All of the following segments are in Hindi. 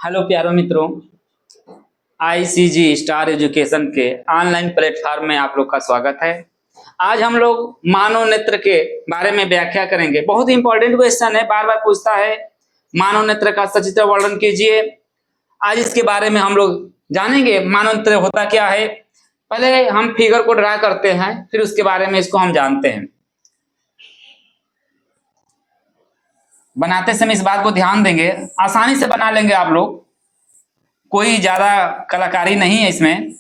हेलो प्यारे मित्रों, आईसीजी स्टार एजुकेशन के ऑनलाइन प्लेटफॉर्म में आप लोग का स्वागत है। आज हम लोग मानव नेत्र के बारे में व्याख्या करेंगे। बहुत ही इंपॉर्टेंट क्वेश्चन है, बार बार पूछता है मानव नेत्र का सचित्र वर्णन कीजिए। आज इसके बारे में हम लोग जानेंगे मानव नेत्र होता क्या है। पहले हम फिगर को ड्रा करते हैं, फिर उसके बारे में इसको हम जानते हैं। बनाते समय इस बात को ध्यान देंगे, आसानी से बना लेंगे आप लोग, कोई ज्यादा कलाकारी नहीं है इसमें।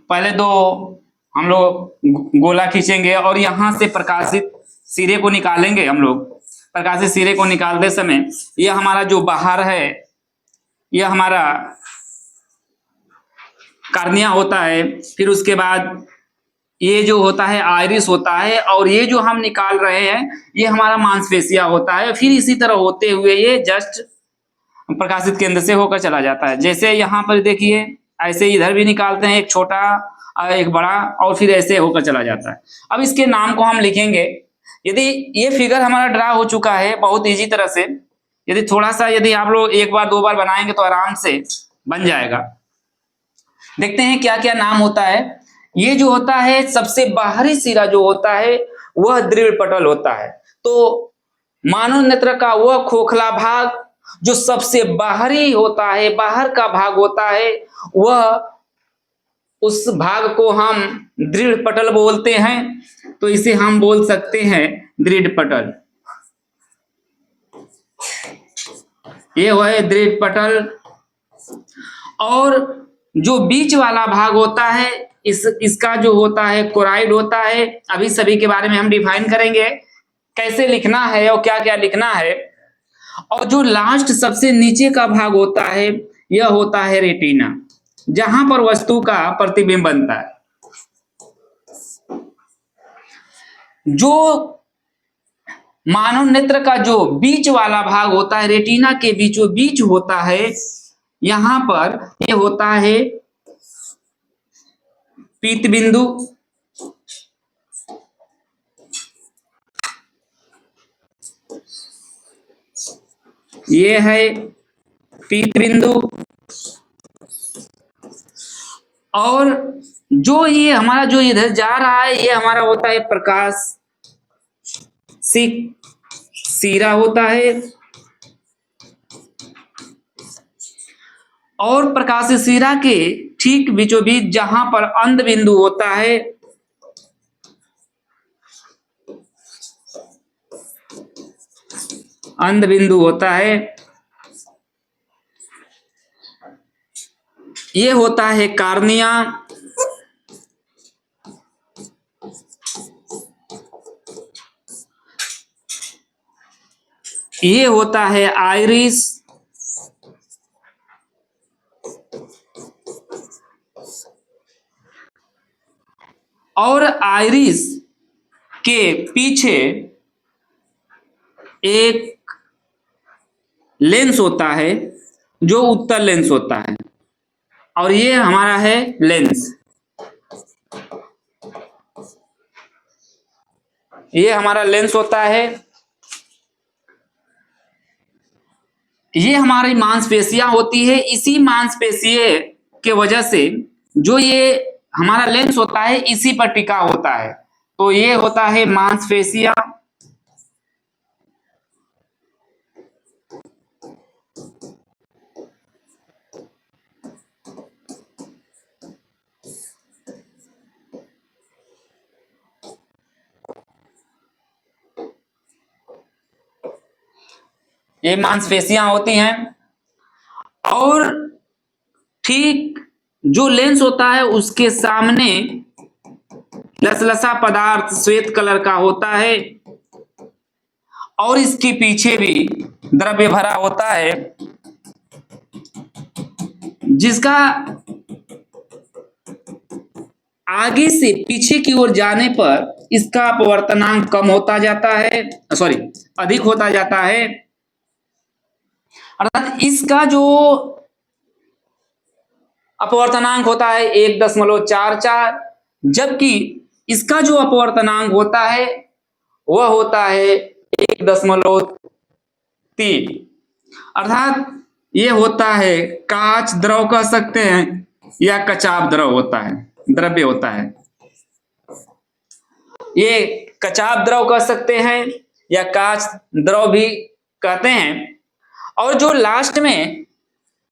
पहले दो हम लोग गोला खींचेंगे और यहां से प्रकाशित सिरे को निकालेंगे। हम लोग प्रकाशित सिरे को निकालते समय यह हमारा जो बाहर है, यह हमारा कार्निया होता है। फिर उसके बाद ये जो होता है आइरिस होता है, और ये जो हम निकाल रहे हैं ये हमारा मांसपेशिया होता है। फिर इसी तरह होते हुए ये जस्ट प्रकाशित केंद्र से होकर चला जाता है। जैसे यहाँ पर देखिए, ऐसे इधर भी निकालते हैं, एक छोटा एक बड़ा, और फिर ऐसे होकर चला जाता है। अब इसके नाम को हम लिखेंगे। यदि ये फिगर हमारा ड्रा हो चुका है बहुत इजी तरह से, यदि थोड़ा सा यदि आप लोग एक बार दो बार बनाएंगे तो आराम से बन जाएगा। देखते हैं क्या क्या नाम होता है। ये जो होता है सबसे बाहरी सिरा जो होता है वह दृढ़ पटल होता है। तो मानव नेत्र का वह खोखला भाग जो सबसे बाहरी होता है, बाहर का भाग होता है, वह उस भाग को हम दृढ़ पटल बोलते हैं। तो इसे हम बोल सकते हैं दृढ़ पटल। ये वह है दृढ़ पटल। और जो बीच वाला भाग होता है इसका जो होता है कोराइड होता है। अभी सभी के बारे में हम डिफाइन करेंगे, कैसे लिखना है और क्या क्या लिखना है। और जो लास्ट सबसे नीचे का भाग होता है यह होता है रेटिना, जहां पर वस्तु का प्रतिबिंब बनता है। जो मानव नेत्र का जो बीच वाला भाग होता है, रेटिना के बीचों बीच होता है, यहां पर ये होता है पीत बिंदु। ये है पीत बिंदु। और जो ये हमारा जो इधर जा रहा है ये हमारा होता है प्रकाश सिरा होता है। और प्रकाश सिरा के ठीक बीचों बीच जहां पर अंध बिंदु होता है, अंध बिंदु होता है, ये होता है कार्निया। ये होता है आइरिस। और आइरिस के पीछे एक लेंस होता है जो उत्तल लेंस होता है, और ये हमारा है लेंस। ये हमारा लेंस होता है। ये हमारी मांसपेशियां होती है। इसी मांसपेशिये के वजह से जो ये हमारा लेंस होता है इसी पर टिका होता है। तो ये होता है मांसपेशियां। ये मांसपेशियां होती हैं। और ठीक जो लेंस होता है उसके सामने लसलसा पदार्थ श्वेत कलर का होता है, और इसके पीछे भी द्रव्य भरा होता है, जिसका आगे से पीछे की ओर जाने पर इसका अपवर्तनांक कम होता जाता है, सॉरी अधिक होता जाता है, अर्थात इसका जो अपवर्तनांक होता है 1.44, जबकि इसका जो अपवर्तनांक होता है वह होता है 1.3, अर्थात ये होता है काच द्रव कह सकते हैं या कचाव द्रव होता है, द्रव्य होता है, ये कचाव द्रव कह सकते हैं या काच द्रव भी कहते हैं। और जो लास्ट में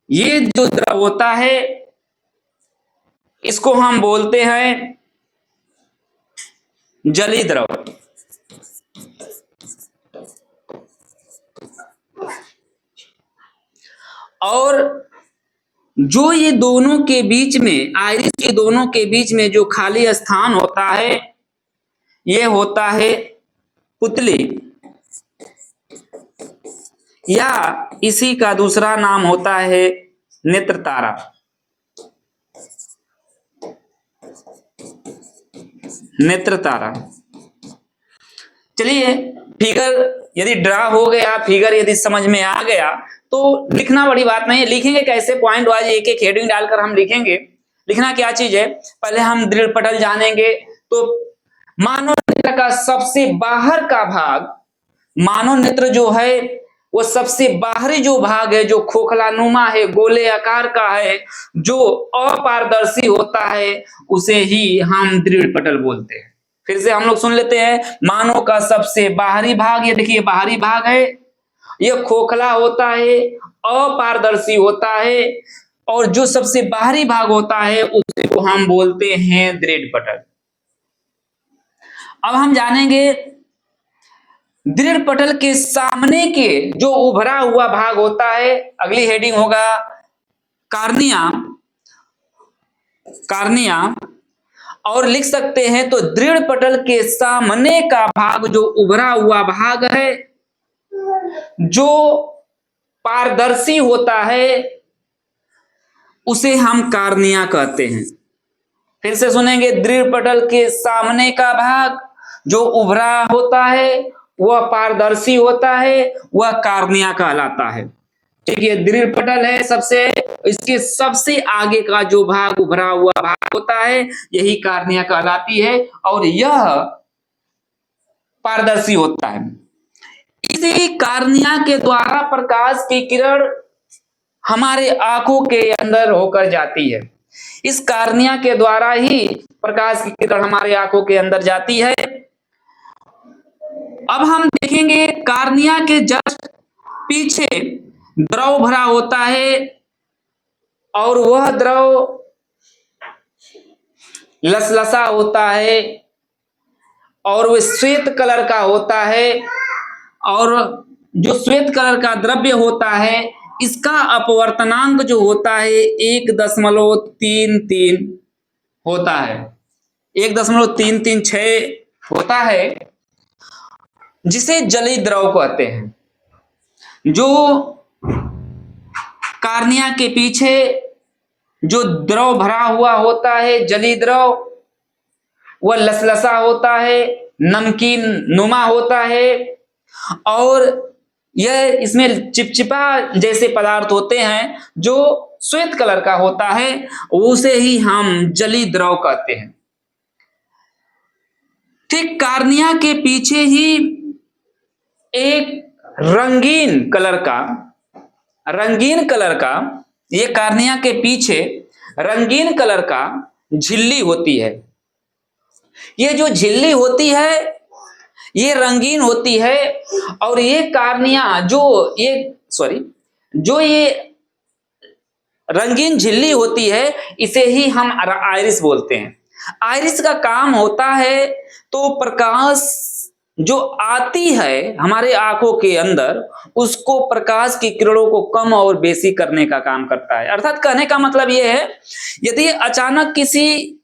ये जो द्रव होता है इसको हम बोलते हैं जलीय द्रव। और जो ये दोनों के बीच में, आयरिस के दोनों के बीच में जो खाली स्थान होता है ये होता है पुतली, या इसी का दूसरा नाम होता है नेत्र तारा। नेत्र तारा। चलिए, फिगर यदि ड्रा हो गया, फिगर यदि समझ में आ गया तो लिखना बड़ी बात नहीं है। लिखेंगे कैसे? पॉइंट वाइज एक एक हेडिंग डालकर हम लिखेंगे। लिखना क्या चीज है, पहले हम दृढ़ पटल जानेंगे। तो मानव नेत्र का सबसे बाहर का भाग, मानव नेत्र जो है वो सबसे बाहरी जो भाग है, जो खोखला नुमा है, गोले आकार का है, जो अपारदर्शी होता है, उसे ही हम दृढ़ पटल बोलते हैं। फिर से हम लोग सुन लेते हैं, मानव का सबसे बाहरी भाग, ये देखिए बाहरी भाग है, ये खोखला होता है, अपारदर्शी होता है, और जो सबसे बाहरी भाग होता है उसे को हम बोलते हैं दृढ़ पटल। अब हम जानेंगे दृढ़ पटल के सामने के जो उभरा हुआ भाग होता है, अगली हेडिंग होगा कार्निया। कार्निया, और लिख सकते हैं तो दृढ़ पटल के सामने का भाग जो उभरा हुआ भाग है, जो पारदर्शी होता है, उसे हम कार्निया कहते हैं। फिर से सुनेंगे, दृढ़ पटल के सामने का भाग जो उभरा होता है, वह पारदर्शी होता है, वह कार्निया कहलाता है। ठीक है, दृढ़ पटल है सबसे, इसके सबसे आगे का जो भाग उभरा हुआ भाग होता है यही कार्निया कहलाती है, और यह पारदर्शी होता है। इसी कार्निया के द्वारा प्रकाश की किरण हमारे आंखों के अंदर होकर जाती है। इस कार्निया के द्वारा ही प्रकाश की किरण हमारे आंखों के अंदर जाती है। अब हम देखेंगे कार्निया के जस्ट पीछे द्रव भरा होता है, और वह द्रव लसलसा होता है, और वह श्वेत कलर का होता है, और जो श्वेत कलर का द्रव्य होता है इसका अपवर्तनांक जो होता है 1.33 होता है, 1.336 होता है, जिसे जलीय द्रव कहते हैं। जो कार्निया के पीछे जो द्रव भरा हुआ होता है, जलीय द्रव, वह लसलसा होता है, नमकीन नुमा होता है, और यह इसमें चिपचिपा जैसे पदार्थ होते हैं जो श्वेत कलर का होता है, उसे ही हम जलीय द्रव कहते हैं। ठीक कार्निया के पीछे ही एक रंगीन कलर का ये कार्निया के पीछे रंगीन कलर का झिल्ली होती है। ये जो झिल्ली होती है ये रंगीन होती है, और ये कार्निया जो ये रंगीन झिल्ली होती है इसे ही हम आइरिस बोलते हैं। आइरिस का काम होता है तो प्रकाश जो आती है हमारे आंखों के अंदर, उसको प्रकाश की किरणों को कम और बेसी करने का काम करता है। अर्थात कहने का मतलब यह है, यदि अचानक किसी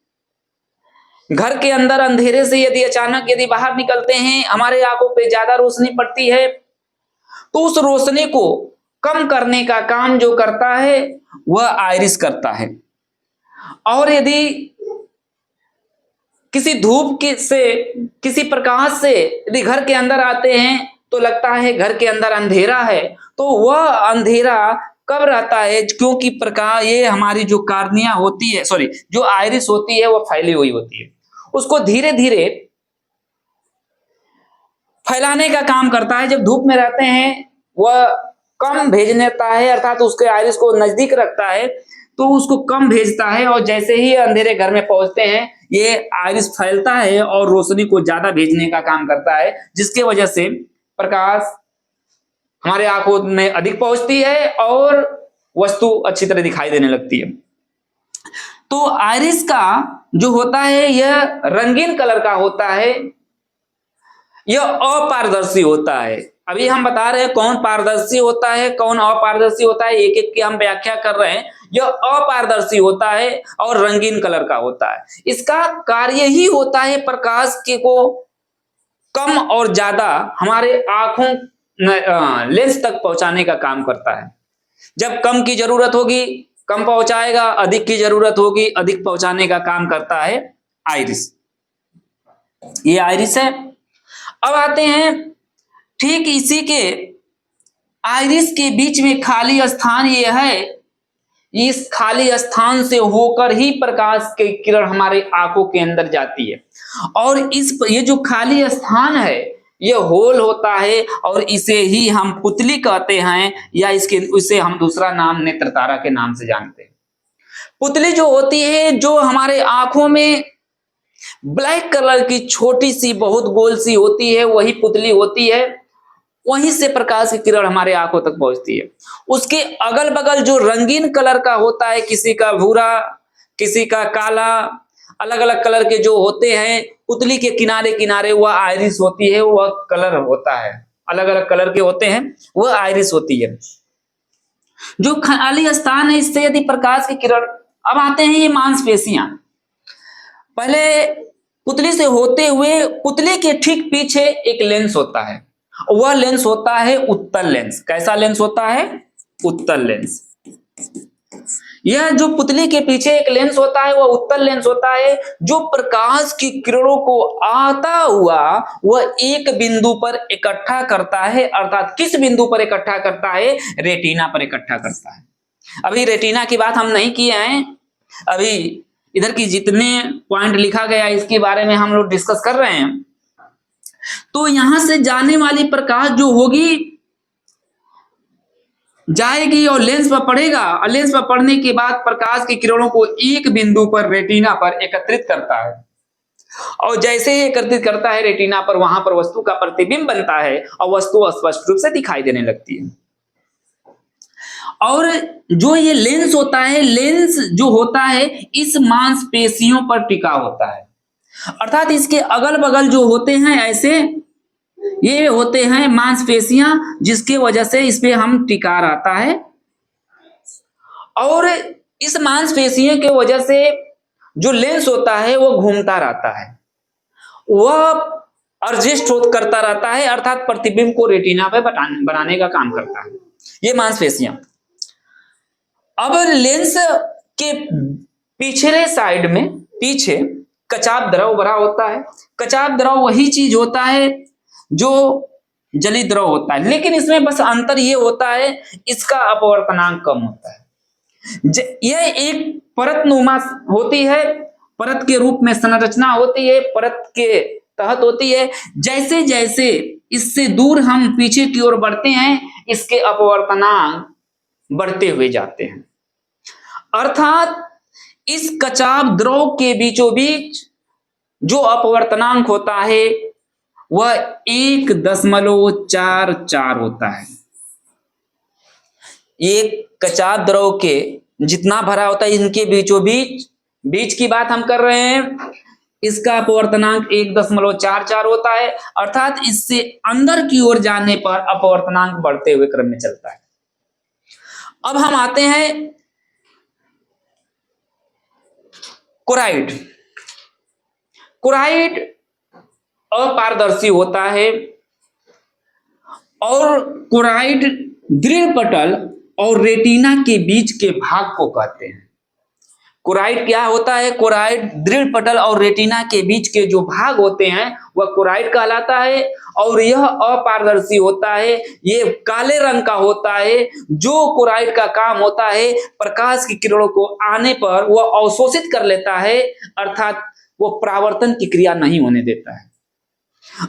घर के अंदर अंधेरे से यदि बाहर निकलते हैं, हमारे आंखों पे ज्यादा रोशनी पड़ती है, तो उस रोशनी को कम करने का काम जो करता है वह आइरिस करता है। और यदि किसी धूप के से, किसी प्रकाश से यदि घर के अंदर आते हैं तो लगता है घर के अंदर अंधेरा है, तो वह अंधेरा कब रहता है? क्योंकि प्रकाश, ये हमारी जो कार्निया होती है, सॉरी, जो आइरिस होती है वो फैली हुई होती है, उसको धीरे धीरे फैलाने का काम करता है। जब धूप में रहते हैं वह कम भेजता है, अर्थात उसके आइरिस को नजदीक रखता है तो उसको कम भेजता है, और जैसे ही अंधेरे घर में पहुंचते हैं ये आइरिस फैलता है और रोशनी को ज्यादा भेजने का काम करता है, जिसके वजह से प्रकाश हमारे आंखों में अधिक पहुंचती है और वस्तु अच्छी तरह दिखाई देने लगती है। तो आइरिस का जो होता है यह रंगीन कलर का होता है, यह अपारदर्शी होता है। अभी हम बता रहे हैं कौन पारदर्शी होता है, कौन अपारदर्शी होता है, एक एक की हम व्याख्या कर रहे हैं। यह अपारदर्शी होता है और रंगीन कलर का होता है। इसका कार्य ही होता है प्रकाश के को कम और ज्यादा हमारे आंखों लेंस तक पहुंचाने का काम करता है। जब कम की जरूरत होगी कम पहुंचाएगा, अधिक की जरूरत होगी अधिक पहुंचाने का काम करता है आइरिस। ये आइरिस है। अब आते हैं, ठीक इसी के आइरिस के बीच में खाली स्थान ये है, इस खाली स्थान से होकर ही प्रकाश की किरण हमारे आंखों के अंदर जाती है, और ये जो खाली स्थान है ये होल होता है, और इसे ही हम पुतली कहते हैं, या इसे हम दूसरा नाम नेत्र तारा के नाम से जानते हैं। पुतली जो होती है, जो हमारे आंखों में ब्लैक कलर की छोटी सी बहुत गोल सी होती है, वही पुतली होती है, वहीं से प्रकाश की किरण हमारे आंखों तक पहुंचती है। उसके अगल बगल जो रंगीन कलर का होता है, किसी का भूरा, किसी का काला, अलग अलग कलर के जो होते हैं, पुतली के किनारे किनारे वह आइरिस होती है, वह कलर होता है, अलग अलग कलर के होते हैं, वह आइरिस होती है। जो खाली स्थान है इससे यदि प्रकाश की किरण, अब आते हैं ये मांसपेशियां। पहले पुतली से होते हुए पुतली के ठीक पीछे एक लेंस होता है, वह लेंस होता है उत्तल लेंस। कैसा लेंस होता है? उत्तल लेंस। यह जो पुतली के पीछे एक लेंस होता है वह उत्तल लेंस होता है, जो प्रकाश की किरणों को आता हुआ वह एक बिंदु पर इकट्ठा करता है। अर्थात किस बिंदु पर इकट्ठा करता है? रेटिना पर इकट्ठा करता है। अभी रेटिना की बात हम नहीं किए हैं, अभी इधर की जितने पॉइंट लिखा गया इसके बारे में हम लोग डिस्कस कर रहे हैं। तो यहां से जाने वाली प्रकाश जो होगी जाएगी और लेंस पर पड़ेगा, और लेंस पर पड़ने के बाद प्रकाश की किरणों को एक बिंदु पर रेटिना पर एकत्रित करता है, और जैसे ही एकत्रित करता है रेटिना पर, वहां पर वस्तु का प्रतिबिंब बनता है और वस्तु स्पष्ट रूप से दिखाई देने लगती है। और जो ये लेंस होता है, लेंस जो होता है इस मांसपेशियों पर टिका होता है, अर्थात इसके अगल बगल जो होते हैं ऐसे ये होते हैं मांसपेशियां, जिसके वजह से इस पे हम टिका रहता है, और इस मांसपेशियों के वजह से जो लेंस होता है वो घूमता रहता है, वह एडजस्ट करता रहता है, अर्थात प्रतिबिंब को रेटिना पे बनाने का काम करता है ये मांसपेशियां। अब लेंस के पिछले साइड में पीछे कचाप द्रव भरा होता है। कचाप द्रव वही चीज होता है जो जली द्रव होता है, लेकिन इसमें बस अंतर ये होता है इसका अपवर्तनांक कम होता है। यह एक परत नुमा होती है, परत के रूप में संरचना होती है, परत के तहत होती है। जैसे जैसे इससे दूर हम पीछे की ओर बढ़ते हैं इसके अपवर्तनांक बढ़ते हुए जाते हैं, अर्थात इस कचाप द्रव के बीचों बीच जो अपवर्तनांक होता है वह 1.44 होता है। एक कचाप द्रव के जितना भरा होता है इनके बीचों बीच की बात हम कर रहे हैं, इसका अपवर्तनांक 1.44 होता है, अर्थात इससे अंदर की ओर जाने पर अपवर्तनांक बढ़ते हुए क्रम में चलता है। अब हम आते हैं कोराइड। कोराइड अपारदर्शी होता है, और कोराइड दृढ़ पटल और रेटिना के बीच के भाग को कहते हैं। कोराइड क्या होता है? कोराइड दृढ़ पटल और रेटिना के बीच के जो भाग होते हैं वह कोराइड कहलाता है, और यह अपारदर्शी होता है, ये काले रंग का होता है। जो कोराइड का काम होता है प्रकाश की किरणों को आने पर वह अवशोषित कर लेता है, अर्थात वो परावर्तन की क्रिया नहीं होने देता है।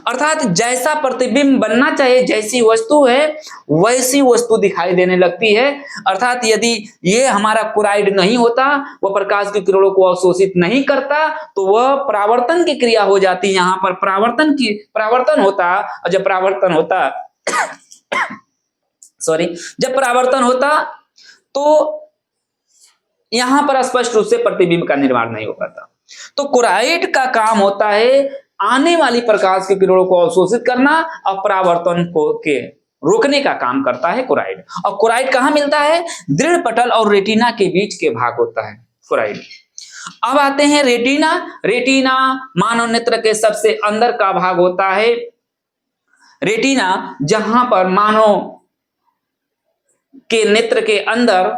अर्थात जैसा प्रतिबिंब बनना चाहिए, जैसी वस्तु है वैसी वस्तु दिखाई देने लगती है। अर्थात यदि ये हमारा कोराइड नहीं होता, वह प्रकाश की किरणों को अवशोषित नहीं करता, तो वह परावर्तन की क्रिया हो जाती। यहाँ पर परावर्तन होता, और जब परावर्तन होता जब परावर्तन होता तो यहां पर स्पष्ट रूप से प्रतिबिंब का निर्माण नहीं हो पाता। तो कोराइड का काम होता है आने वाली प्रकाश की किरणों को अवशोषित करना, और परावर्तन को के रोकने का काम करता है कोराइड। और कोराइड कहां मिलता है? दृढ़ पटल और रेटिना के बीच के भाग होता है कोराइड। अब आते हैं रेटिना। रेटिना मानव नेत्र के सबसे अंदर का भाग होता है। रेटिना जहां पर मानव के नेत्र के अंदर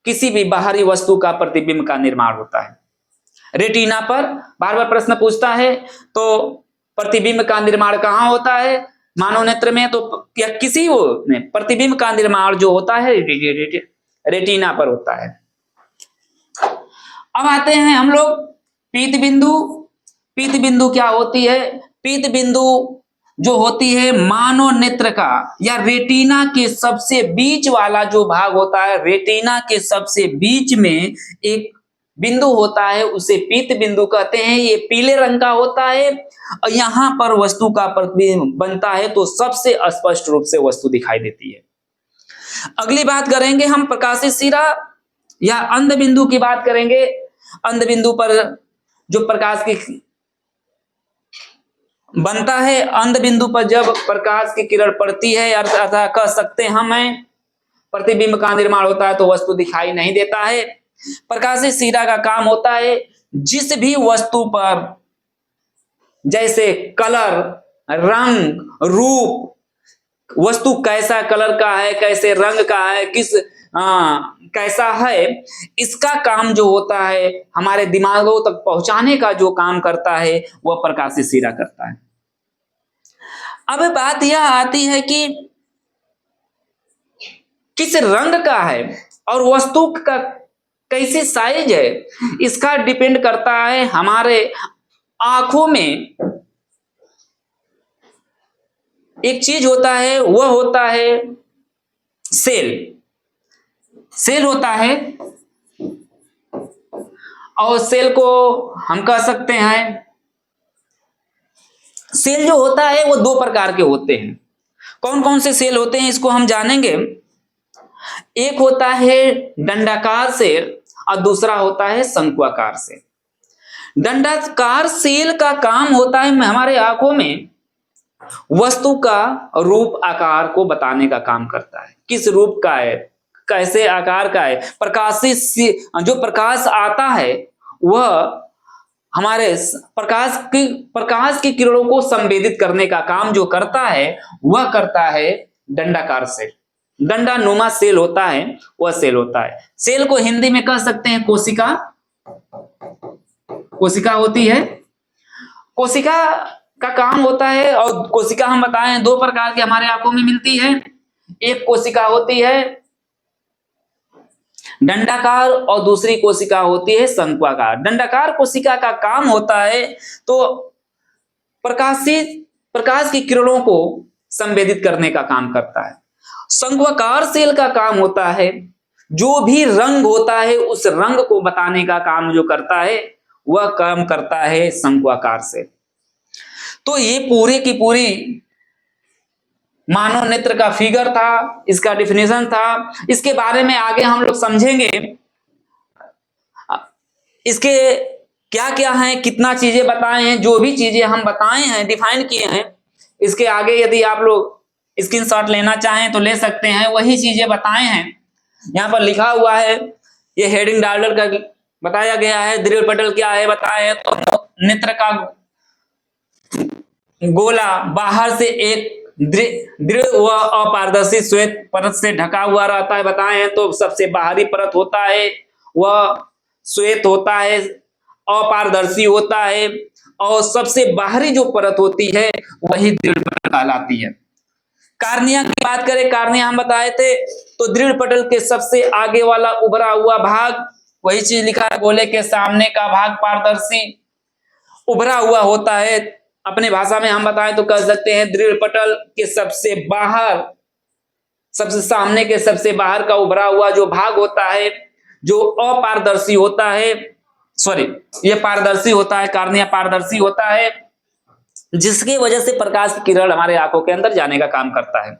किसी भी बाहरी वस्तु का प्रतिबिंब का निर्माण होता है। रेटिना पर बार बार प्रश्न पूछता है, तो प्रतिबिंब का निर्माण कहां होता है? मानव नेत्र में। तो या किसी वो प्रतिबिंब का निर्माण जो होता है रेटिना पर होता है। अब आते हैं हम लोग पीत बिंदु। पीत बिंदु क्या होती है? पीत बिंदु जो होती है मानव नेत्र का या रेटिना के सबसे बीच वाला जो भाग होता है, रेटिना के सबसे बीच में एक बिंदु होता है, उसे पीत बिंदु कहते हैं। ये पीले रंग का होता है, और यहां पर वस्तु का प्रतिबिंब बनता है तो सबसे स्पष्ट रूप से वस्तु दिखाई देती है। अगली बात करेंगे हम प्रकाशित सिरा या अंध बिंदु की बात करेंगे। अंध बिंदु पर जो प्रकाश की बनता है, अंध बिंदु पर जब प्रकाश की किरण पड़ती है, अर्थात कह सकते हैं हमें प्रतिबिंब का निर्माण होता है, तो वस्तु दिखाई नहीं देता है। प्रकाशित सिरा का काम होता है जिस भी वस्तु पर जैसे कलर, रंग, रूप, वस्तु कैसा कलर का है, कैसे रंग का है, कैसा है, इसका काम जो होता है हमारे दिमागों तक पहुंचाने का जो काम करता है वह प्रकाशित सिरा करता है। अब बात यह आती है कि किस रंग का है और वस्तु का कैसी साइज है, इसका डिपेंड करता है हमारे आंखों में एक चीज होता है, वह होता है सेल। सेल होता है, और सेल को हम कह सकते हैं, सेल जो होता है वो दो प्रकार के होते हैं। कौन कौन से सेल होते हैं इसको हम जानेंगे। एक होता है दंडाकार सेल और दूसरा होता है शंक्वाकार सेल। दंडाकार सेल का काम होता है हमारे आंखों में वस्तु का रूप आकार को बताने का काम करता है। किस रूप का है, कैसे आकार का है। जो प्रकाश आता है वह हमारे प्रकाश की किरणों को संवेदित करने का काम जो करता है वह करता है दंडाकार सेल। डंडा नुमा सेल होता है, वह सेल होता है। सेल को हिंदी में कह सकते हैं कोशिका। कोशिका होती है, कोशिका का काम होता है, और कोशिका हम बताएं दो प्रकार की हमारे आंखों में मिलती है। एक कोशिका होती है दंडाकार और दूसरी कोशिका होती है शंक्वाकार। दंडाकार कोशिका का काम होता है तो प्रकाश की किरणों को संवेदित करने का काम करता है। शंक्वाकार सेल का काम होता है जो भी रंग होता है उस रंग को बताने का काम जो करता है वह काम करता है शंक्वाकार सेल। तो ये पूरी की पूरी मानव नेत्र का फिगर था, इसका डिफिनेशन था। इसके बारे में आगे हम लोग समझेंगे, इसके क्या क्या है, कितना चीजें बताए हैं, जो भी चीजें हम बताए हैं, डिफाइन किए हैं। इसके आगे यदि आप लोग स्क्रीनशॉट लेना चाहें तो ले सकते हैं, वही चीजें बताए हैं। यहाँ पर लिखा हुआ है, ये हेडिंग डालर का बताया गया है। दृढ़ पटल क्या है बताए हैं, तो नेत्र का गोला बाहर से एक दृढ़ व अपारदर्शी श्वेत परत से ढका हुआ रहता है बताए हैं। तो सबसे बाहरी परत होता है वह श्वेत होता है, अपारदर्शी होता है, और सबसे बाहरी जो परत होती है वही दृढ़ पटल कहलाती है। कार्निया की बात करें, कार्निया हम बताए थे, तो दृढ़ पटल के सबसे आगे वाला उभरा हुआ भाग, वही चीज लिखा है, गोले के सामने का भाग पारदर्शी उभरा हुआ होता है। अपने भाषा में हम बताएं तो कह सकते हैं दृढ़ पटल के सबसे बाहर, सबसे सामने के सबसे बाहर का उभरा हुआ जो भाग होता है, जो अपारदर्शी होता है, सॉरी ये पारदर्शी होता है, कार्निया पारदर्शी होता है, जिसकी वजह से प्रकाश की किरण हमारे आंखों के अंदर जाने का काम करता है।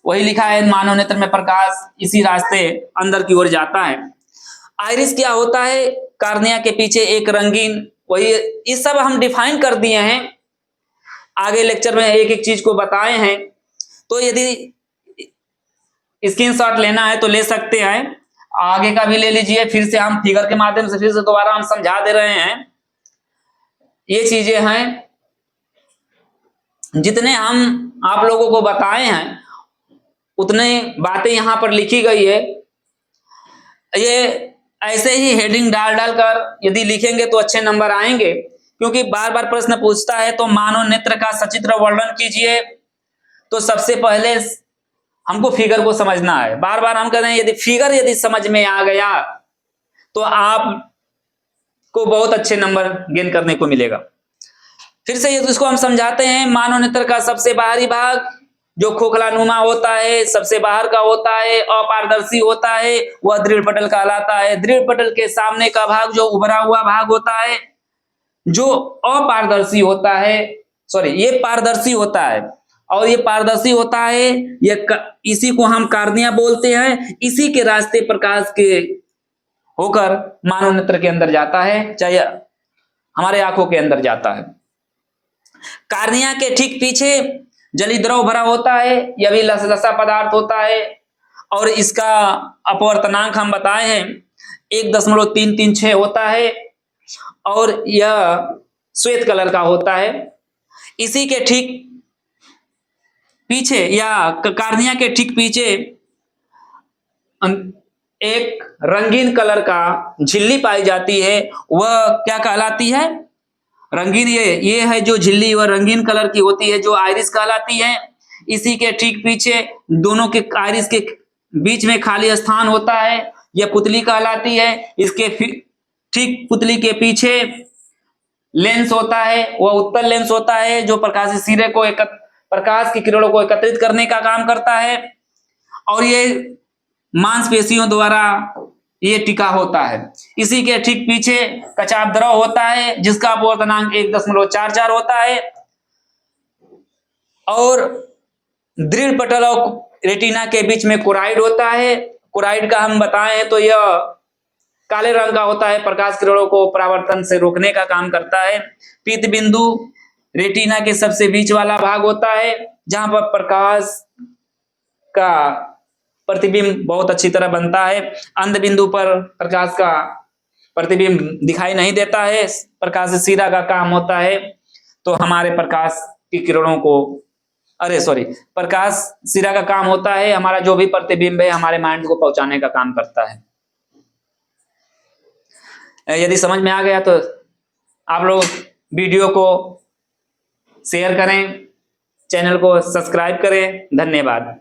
वही लिखा है, मानव नेत्र में प्रकाश इसी रास्ते अंदर की ओर जाता है। आइरिस क्या होता है, कार्निया के पीछे एक रंगीन, वही ये सब हम डिफाइन कर दिए हैं, आगे लेक्चर में एक एक चीज को बताए हैं। तो यदि स्क्रीनशॉट लेना है तो ले सकते हैं, आगे का भी ले लीजिए, फिर से हम फिगर के माध्यम से फिर से दोबारा हम समझा दे रहे हैं। ये चीजें हैं जितने हम आप लोगों को बताए हैं उतने बातें यहां पर लिखी गई है। ये ऐसे ही हेडिंग डाल डाल कर यदि लिखेंगे तो अच्छे नंबर आएंगे, क्योंकि बार बार प्रश्न पूछता है तो मानव नेत्र का सचित्र वर्णन कीजिए, तो सबसे पहले हमको फिगर को समझना है। बार बार हम कहते हैं यदि फिगर यदि समझ में आ गया तो आप को बहुत अच्छे नंबर गेन करने को मिलेगा। फिर से इसको हम समझाते हैं, मानव नेत्र का सबसे बाहरी भाग जो खोखला नुमा होता है, सबसे बाहर का होता है, अपारदर्शी होता है, वह दृढ़ पटल कहलाता है। दृढ़ पटल के सामने का भाग जो उभरा हुआ भाग होता है, जो अपारदर्शी होता है, सॉरी ये पारदर्शी होता है, और ये पारदर्शी होता है, ये इसी को हम कार्निया बोलते हैं। इसी के रास्ते प्रकाश के होकर मानव नेत्र के अंदर जाता है, चाहे हमारे आंखों के अंदर जाता है। कार्निया के ठीक पीछे जली द्रव भरा होता है, यह भी लसलसा पदार्थ होता है, और इसका अपवर्तनांक हम बताए हैं 1.336 होता है, और यह श्वेत कलर का होता है। इसी के ठीक पीछे या कार्निया के ठीक पीछे एक रंगीन कलर का झिल्ली पाई जाती है, वह क्या कहलाती है, रंगीन, ये है जो झिल्ली, वह रंगीन कलर की होती है, जो आइरिस कहलाती है। इसी के ठीक पीछे दोनों के आइरिस के बीच में खाली स्थान होता है, यह पुतली कहलाती है। इसके ठीक पुतली के पीछे लेंस होता है, वह उत्तल लेंस होता है, जो प्रकाश सिरे को प्रकाश की किरणों को एकत्रित करने का काम करता है, और ये मांसपेशियों द्वारा ये टिका होता है। इसी के ठीक पीछे कचाप द्रव होता है, जिसका अपवर्तनांक 1.44 होता है, और दृढ़ पटल और रेटिना के बीच में कोराइड होता है। कोराइड का हम बताएं तो यह काले रंग का होता है, प्रकाश किरणों को परावर्तन से रोकने का काम करता है। पीत बिंदु रेटिना के सबसे बीच वाला भाग होता है, जहां पर प्रकाश का प्रतिबिंब बहुत अच्छी तरह बनता है। अंध बिंदु पर प्रकाश का प्रतिबिंब दिखाई नहीं देता है, प्रकाश सिरा का काम होता है, तो हमारे प्रकाश की किरणों को, अरे सॉरी, प्रकाश सिरा का काम होता है, हमारा जो भी प्रतिबिंब है हमारे माइंड को पहुंचाने का काम करता है। यदि समझ में आ गया तो आप लोग वीडियो को शेयर करें, चैनल को सब्सक्राइब करें। धन्यवाद।